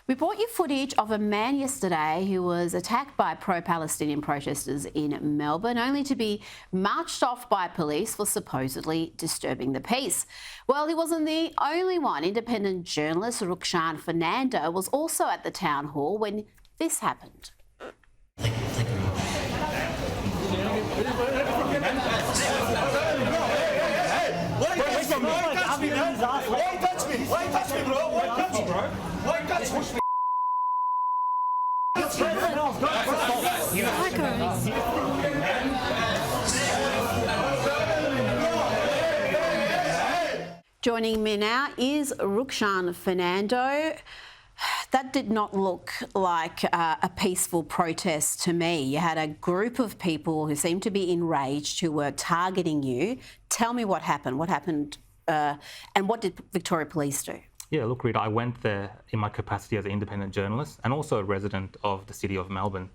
We brought you footage of a man yesterday who was attacked by pro-Palestinian protesters in Melbourne, only to be marched off by police for supposedly disturbing the peace. Well, he wasn't the only one. Independent journalist Rukshan Fernando was also at the town hall when this happened. Thank you very much. Why touch me, bro? Why touch me, bro? Why touch me, bro? Why touch me? Joining me now is Rukshan Fernando. That did not look like a peaceful protest to me. You had a group of people who seemed to be enraged, who were targeting you. Tell me what happened. What happened and what did Victoria Police do? Yeah, look, Rita, I went there in my capacity as an independent journalist and also a resident of the City of Melbourne,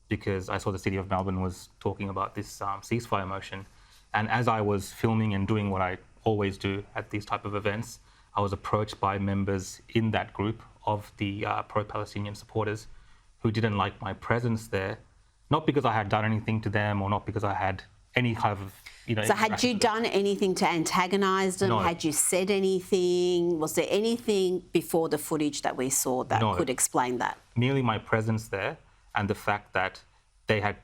because I saw the City of Melbourne was talking about this ceasefire motion. And as I was filming and doing what I always do at these type of events, I was approached by members in that group of the pro-Palestinian supporters who didn't like my presence there, not because I had done anything to them or not because I had any kind of, So had you done anything to antagonise them? No. Had you said anything? Was there anything before the footage that we saw that could explain that? Merely my presence there and the fact that they had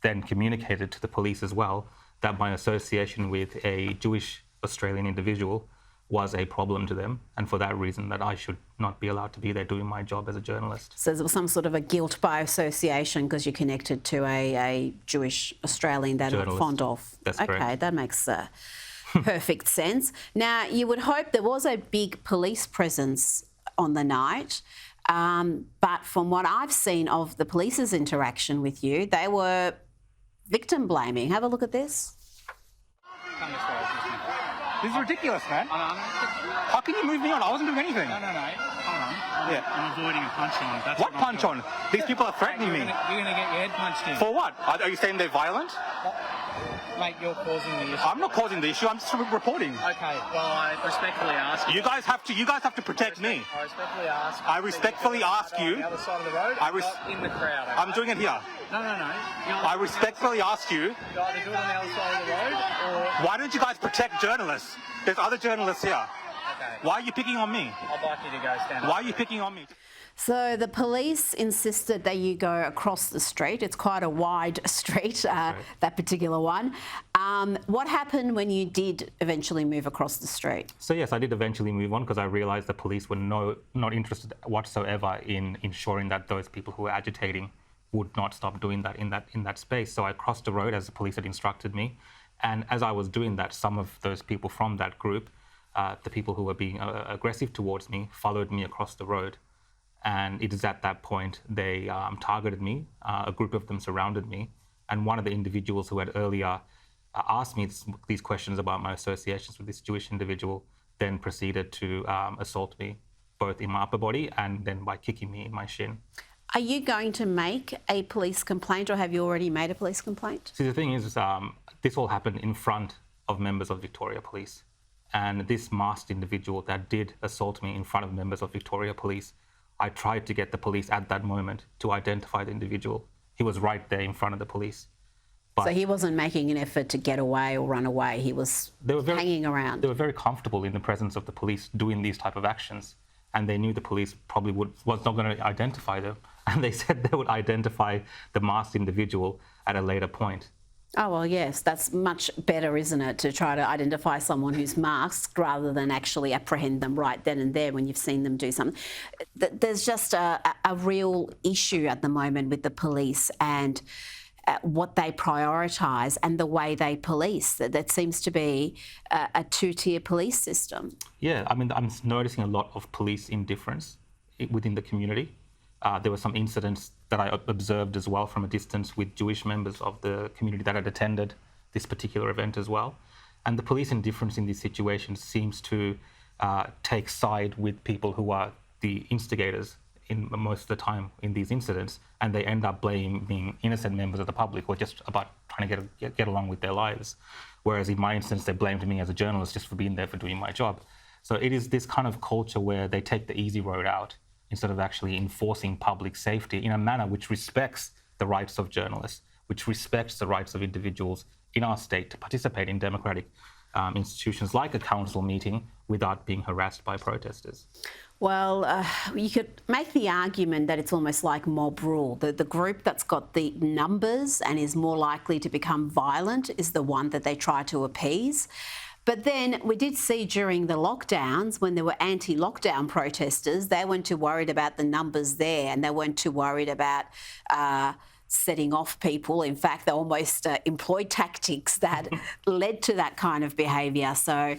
then communicated to the police as well that my association with a Jewish Australian individual was a problem to them, and for that reason that I should not be allowed to be there doing my job as a journalist. So there was some sort of a guilt by association because you're connected to a Jewish Australian that you're not fond of. That's correct. Okay, that makes perfect sense. Now, you would hope there was a big police presence on the night, but from what I've seen of the police's interaction with you, they were victim blaming. Have a look at this. This is ridiculous, man. How can you move me on? I wasn't doing anything. No. Hold on. Yeah. I'm avoiding a punch on. That's What punch on? These people are threatening me. You're going to get your head punched in. For what? Are you saying they're violent? Mate, you're causing the issue. I'm not causing the issue. I'm just reporting. Okay. Well, I respectfully ask you. You guys have to protect me. I respectfully ask. I respectfully ask you. On the other side of the road. Not in the crowd. Okay? I'm doing it here. No. I respectfully ask you. You either do it on the other side of the road, or. Why don't you guys protect journalists? There's other journalists here. Okay. Why are you picking on me? I'd like you to go stand up. Why are you picking on me? So the police insisted that you go across the street. It's quite a wide street, that particular one. What happened when you did eventually move across the street? So yes, I did eventually move on because I realised the police were not interested whatsoever in ensuring that those people who were agitating would not stop doing that in that space. So I crossed the road as the police had instructed me. And as I was doing that, some of those people from that group, the people who were being aggressive towards me, followed me across the road. And it is at that point they targeted me. A group of them surrounded me. And one of the individuals who had earlier asked me these questions about my associations with this Jewish individual then proceeded to assault me, both in my upper body and then by kicking me in my shin. Are you going to make a police complaint, or have you already made a police complaint? See, the thing is, this all happened in front of members of Victoria Police. And this masked individual that did assault me in front of members of Victoria Police, I tried to get the police at that moment to identify the individual. He was right there in front of the police. But so he wasn't making an effort to get away or run away. He was hanging around. They were very comfortable in the presence of the police doing these type of actions. And they knew the police probably was not going to identify them. And they said they would identify the masked individual at a later point. Oh, well, yes, that's much better, isn't it, to try to identify someone who's masked rather than actually apprehend them right then and there when you've seen them do something. There's just a real issue at the moment with the police and what they prioritise and the way they police. That seems to be a two-tier police system. Yeah, I mean, I'm noticing a lot of police indifference within the community. There were some incidents that I observed as well from a distance with Jewish members of the community that had attended this particular event as well. And the police indifference in these situations seems to take side with people who are the instigators in most of the time in these incidents, and they end up blaming innocent members of the public who are just about trying to get along with their lives. Whereas in my instance, they blamed me as a journalist just for being there for doing my job. So it is this kind of culture where they take the easy road out instead of actually enforcing public safety in a manner which respects the rights of journalists, which respects the rights of individuals in our state to participate in democratic institutions like a council meeting without being harassed by protesters. Well, you could make the argument that it's almost like mob rule. The group that's got the numbers and is more likely to become violent is the one that they try to appease. But then we did see during the lockdowns, when there were anti-lockdown protesters, they weren't too worried about the numbers there, and they weren't too worried about setting off people. In fact, they almost employed tactics that led to that kind of behaviour. So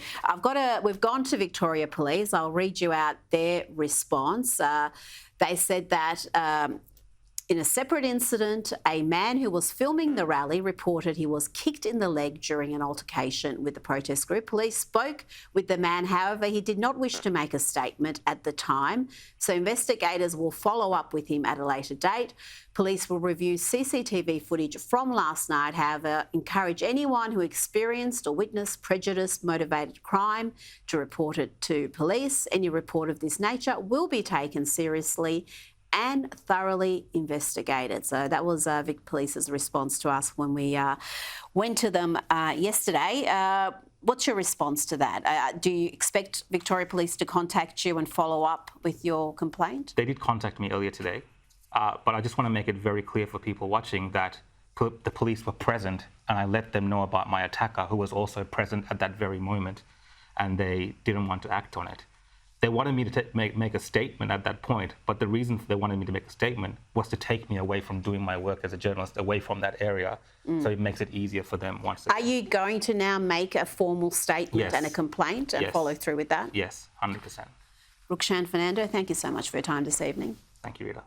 we've gone to Victoria Police. I'll read you out their response. They said that in a separate incident, a man who was filming the rally reported he was kicked in the leg during an altercation with the protest group. Police spoke with the man, however, he did not wish to make a statement at the time, so investigators will follow up with him at a later date. Police will review CCTV footage from last night, however, encourage anyone who experienced or witnessed prejudice-motivated crime to report it to police. Any report of this nature will be taken seriously and thoroughly investigated. So that was Vic Police's response to us when we went to them yesterday. What's your response to that? Do you expect Victoria Police to contact you and follow up with your complaint? They did contact me earlier today, but I just want to make it very clear for people watching that the police were present, and I let them know about my attacker, who was also present at that very moment, and they didn't want to act on it. They wanted me to make a statement at that point, but the reason they wanted me to make a statement was to take me away from doing my work as a journalist, away from that area, so it makes it easier for them once again. Are you going to now make a formal statement and a complaint and follow through with that? Yes, 100%. Rukshan Fernando, thank you so much for your time this evening. Thank you, Rita.